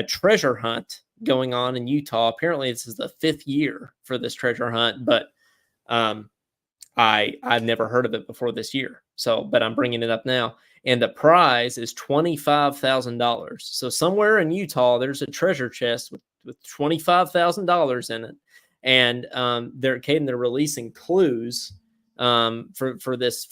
treasure hunt going on in Utah. Apparently, this is the 5th year for this treasure hunt, but I've never heard of it before this year. So, but I'm bringing it up now, and the prize is $25,000. So somewhere in Utah, there's a treasure chest with $25,000 in it. And they're releasing clues for this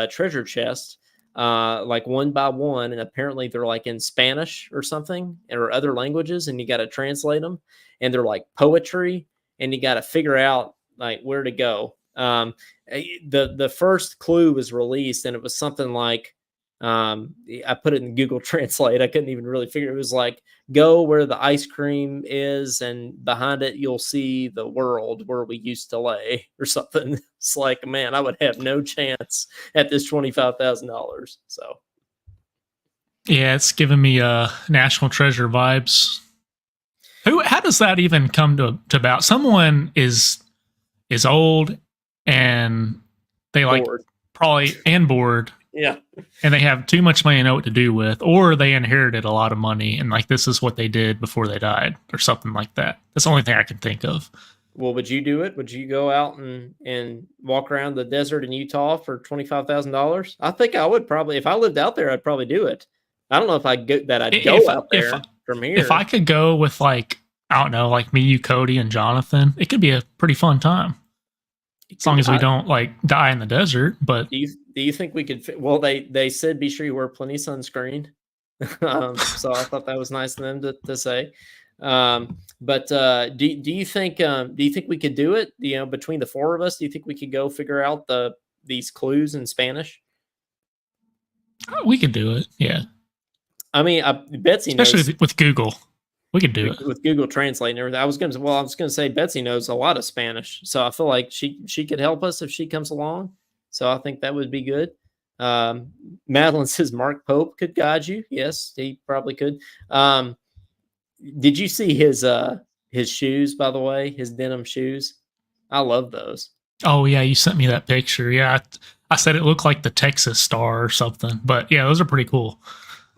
treasure chest, like one by one, and apparently they're like in Spanish or something, or other languages, and you got to translate them, and they're like poetry, and you got to figure out like where to go. The first clue was released, and it was something like, I put it in Google Translate. I couldn't even really figure. It was like, go where the ice cream is, and behind it you'll see the world where we used to lay, or something. It's like, man, I would have no chance at this $25,000. So yeah, it's giving me National Treasure vibes. How does that even come to about? Someone is old and they like bored. Probably and bored. Yeah. And they have too much money to know what to do with, or they inherited a lot of money and like this is what they did before they died, or something like that. That's the only thing I can think of. Well, would you do it? Would you go out and walk around the desert in Utah for $25,000? I think I would probably. If I lived out there, I'd probably do it. I don't know if I'd go out there from here. If I could go with like, I don't know, like me, you, Cody, and Jonathan, it could be a pretty fun time. As long as we don't like die in the desert. But do you think we could? Well, they said be sure you wear plenty of sunscreen. So I thought that was nice of them to say. But do you think we could do it? Between the 4 of us, do you think we could go figure out these clues in Spanish? We could do it. Yeah. I mean, Betsy knows, especially with Google. We could do it with Google Translate and everything. I was going to say Betsy knows a lot of Spanish, so I feel like she could help us if she comes along. So I think that would be good. Madeline says Mark Pope could guide you. Yes, he probably could. Did you see his shoes, by the way, his denim shoes? I love those. Oh yeah, you sent me that picture. Yeah, I said it looked like the Texas Star or something, but yeah, those are pretty cool.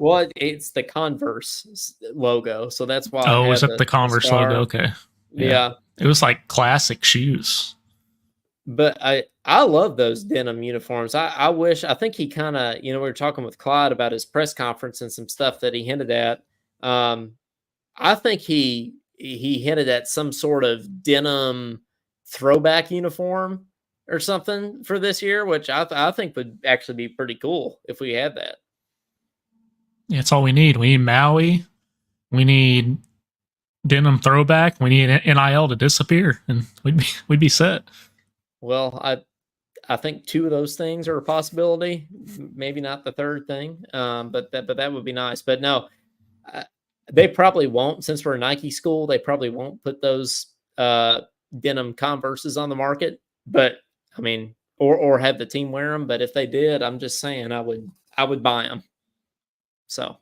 Well, it's the Converse logo, so that's why. Oh, is it the Converse logo? Okay. Yeah. It was like classic shoes. But I love those denim uniforms. I think he kind of, we were talking with Clyde about his press conference and some stuff that he hinted at. I think he hinted at some sort of denim throwback uniform or something for this year, which I think would actually be pretty cool if we had that. Yeah, it's all we need. We need Maui. We need Denim throwback. We need NIL to disappear, and we'd be set. Well, I think 2 of those things are a possibility. Maybe not the third thing, but that would be nice. But no, they probably won't, since we're a Nike school. They probably won't put those denim Converses on the market. But I mean, or have the team wear them. But if they did, I'm just saying I would buy them. So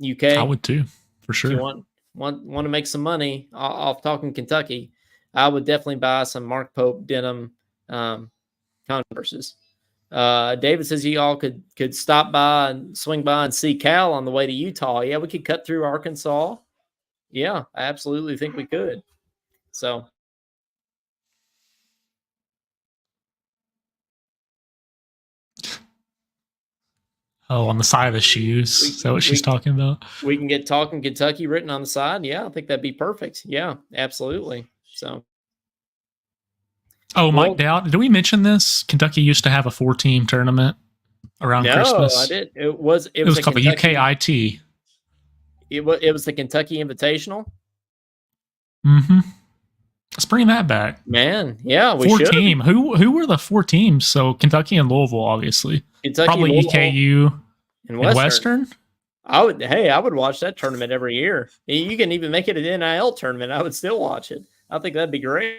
UK, I would too, for if you sure. want to make some money off talking Kentucky, I would definitely buy some Mark Pope denim Converses. David says you all could stop by and swing by and see Cal on the way to Utah. Yeah, we could cut through Arkansas. Yeah, I absolutely think we could. So Oh, on the side of the shoes. Is that what she's talking about? we can get Talking Kentucky written on the side. Yeah, I think that'd be perfect. Yeah, absolutely. So Oh, Mike Dowd. Did we mention this? Kentucky used to have a 4-team tournament around Christmas. No, I did. It was called the UKIT. It was the Kentucky Invitational. Mm-hmm. Let's bring that back. Man, yeah, we 4-team. Who were the 4 teams? So Kentucky and Louisville, obviously. Kentucky, probably Louisville, EKU and Western. I would watch that tournament every year. You can even make it an NIL tournament. I would still watch it. I think that'd be great.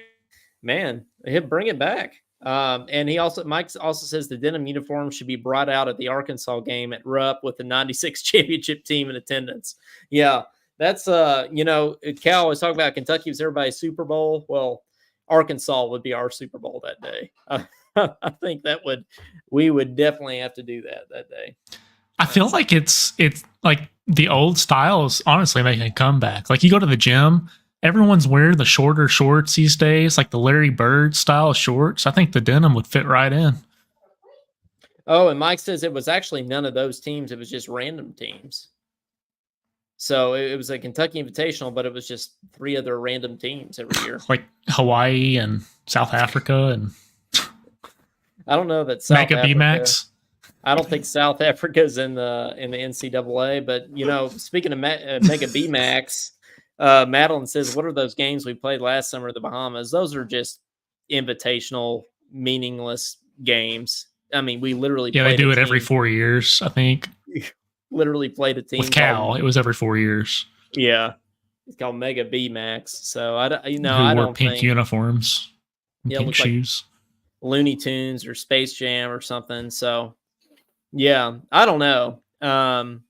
Man, he'll bring it back. And Mike also says the denim uniform should be brought out at the Arkansas game at Rupp with the 96 championship team in attendance. Yeah, that's Cal was talking about Kentucky was everybody's Super Bowl. Well, Arkansas would be our Super Bowl that day. I think we would definitely have to do that day. I feel like it's like the old styles honestly making a comeback. Like you go to the gym, everyone's wearing the shorter shorts these days, like the Larry Bird style shorts. I think the denim would fit right in. Oh, and Mike says it was actually none of those teams. It was just random teams. So it was a Kentucky Invitational, but it was just 3 other random teams every year. Like Hawaii and South Africa and I don't know that South Mega B-Max. I don't think South Africa's in the NCAA, but speaking of Mega B-Max, Madeline says, what are those games we played last summer at the Bahamas? Those are just invitational, meaningless games. I mean, we literally they do it every 4 years, I think. Literally played a team with Cal. It was every 4 years. Yeah, it's called Mega B-Max. So I wore pink uniforms, pink shoes, like Looney Tunes or Space Jam or something. So yeah, I don't know. I'm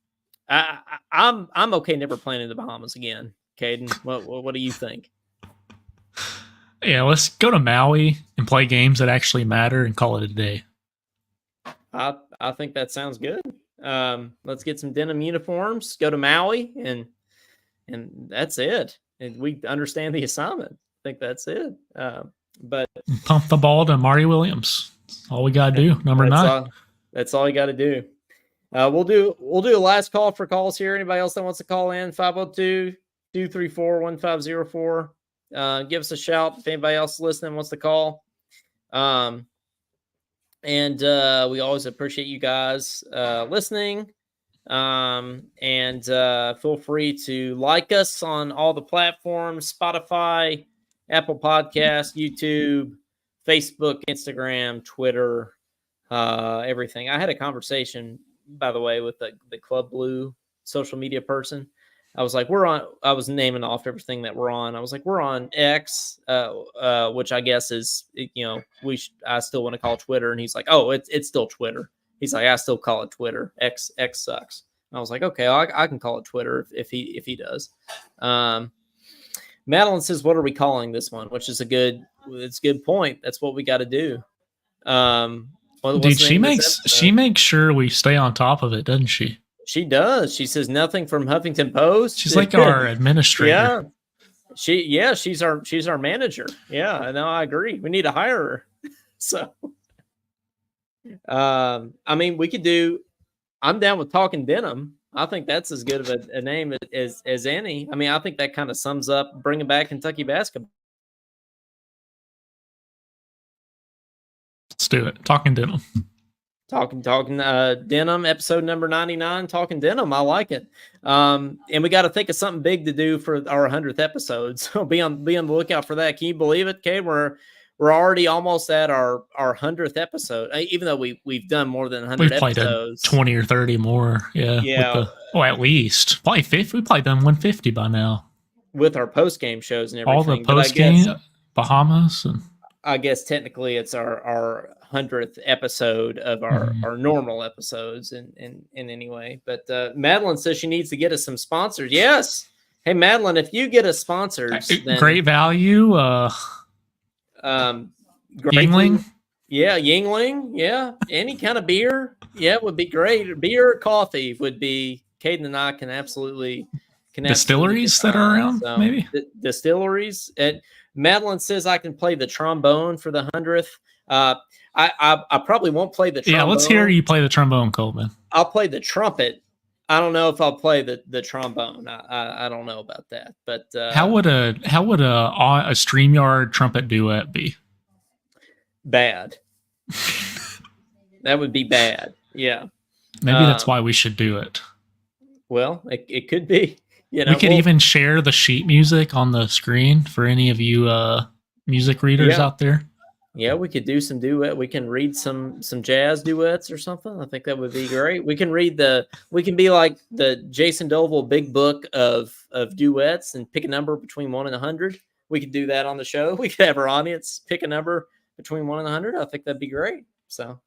okay never playing in the Bahamas again. Caden, what do you think? Yeah, let's go to Maui and play games that actually matter and call it a day. I think that sounds good. Let's get some denim uniforms, go to Maui, and that's it. And we understand the assignment. I think that's it. But pump the ball to Mari Williams. That's all we got to do. Number 9. That's all you got to do. We'll do a last call for calls here. Anybody else that wants to call in? 502-234-1504. Give us a shout if anybody else listening wants to call. And we always appreciate you guys listening. And feel free to like us on all the platforms: Spotify, Apple Podcasts, YouTube, Facebook, Instagram, Twitter, everything. I had a conversation, by the way, with the Club Blue social media person. I was like, I was naming off everything that we're on. I was like, we're on X, which I guess is, I still want to call Twitter. And he's like, oh, it's still Twitter. He's like, I still call it Twitter. X sucks. And I was like, okay, I can call it Twitter if he does. Madeline says, what are we calling this one? Which is a good point. That's what we got to do. Dude, she makes sure we stay on top of it, doesn't she? She does. She says nothing from Huffington Post. She's like our administrator. Yeah. She's our manager. Yeah, no, I agree. We need to hire her. So, I mean, we could do. I'm down with Talking Denim. I think that's as good of a name as any. I mean, I think that kind of sums up bringing back Kentucky basketball. Let's do it. Talking Denim. Talking Denim, episode number 99, Talking Denim. I like it. And we got to think of something big to do for our 100th episode. So be on the lookout for that. Can you believe it, Kate? We're already almost at our 100th episode, even though we've done more than 100 We've played episodes. 20 or 30 more. Yeah. At least. Probably 50. We probably done 150 by now. With our post-game shows and everything. All the post-game, Bahamas. And I guess technically it's our 100th episode of our normal episodes in any way. But Madeline says she needs to get us some sponsors. Yes. Hey, Madeline, if you get us sponsors, then, great value. Yingling. Yeah, Yingling. Yeah, any kind of beer. Yeah, would be great. Beer or coffee would be. Caden and I can absolutely. Distilleries that are around, so, maybe? Distilleries. Madeline says I can play the trombone for the 100th. I probably won't play the trombone. Yeah, let's hear you play the trombone, Coleman. I'll play the trumpet. I don't know if I'll play the trombone. I don't know about that. But how would a StreamYard trumpet duet be? Bad. That would be bad. Yeah. Maybe that's why we should do it. Well, it could be. You know, we could even share the sheet music on the screen for any of you music readers out there. Yeah, we could do some duet. We can read some jazz duets or something. I think that would be great. We can be like the Jason Dovell big book of duets and pick a number between 1 and 100. We could do that on the show. We could have our audience pick a number between 1 and 100. I think that'd be great. So,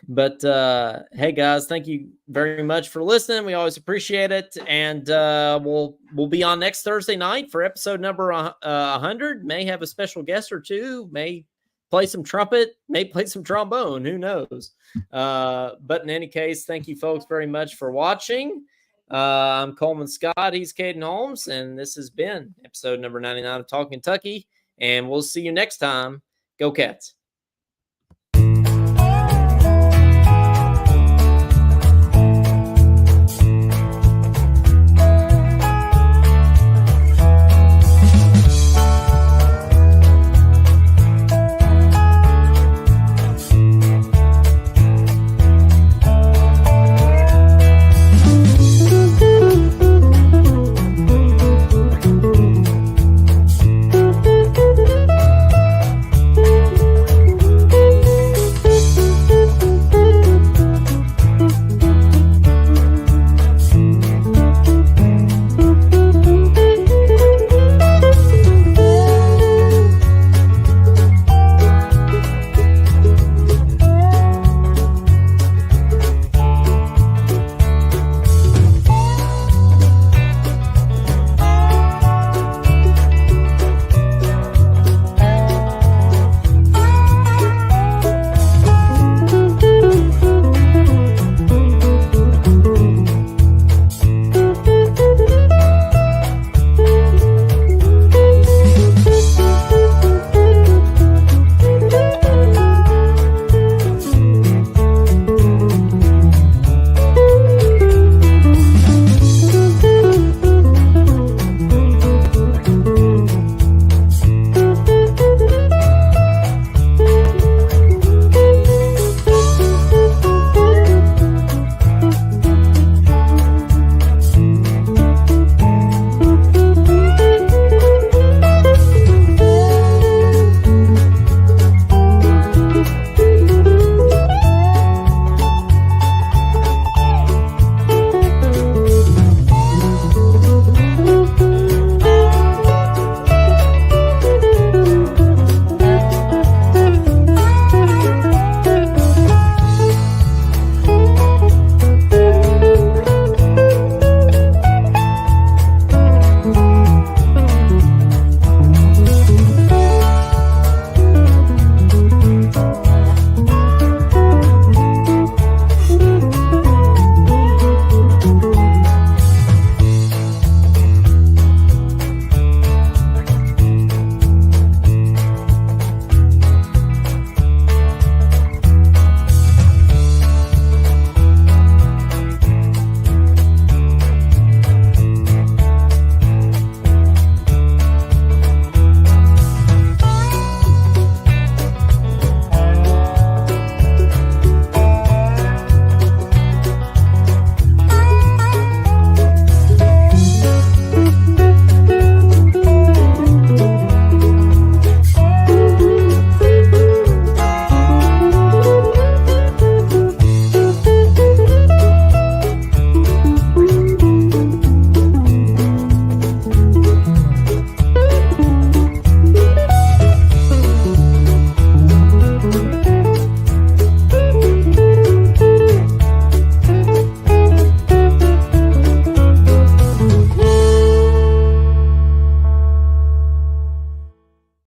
but hey guys, thank you very much for listening. We always appreciate it, and we'll be on next Thursday night for episode number 100. May have a special guest or two. May play some trumpet. May play some trombone. Who knows? But in any case, thank you folks very much for watching. I'm Coleman Scott. He's Caden Holmes, and this has been episode number 99 of Talking Kentucky. And we'll see you next time. Go Cats.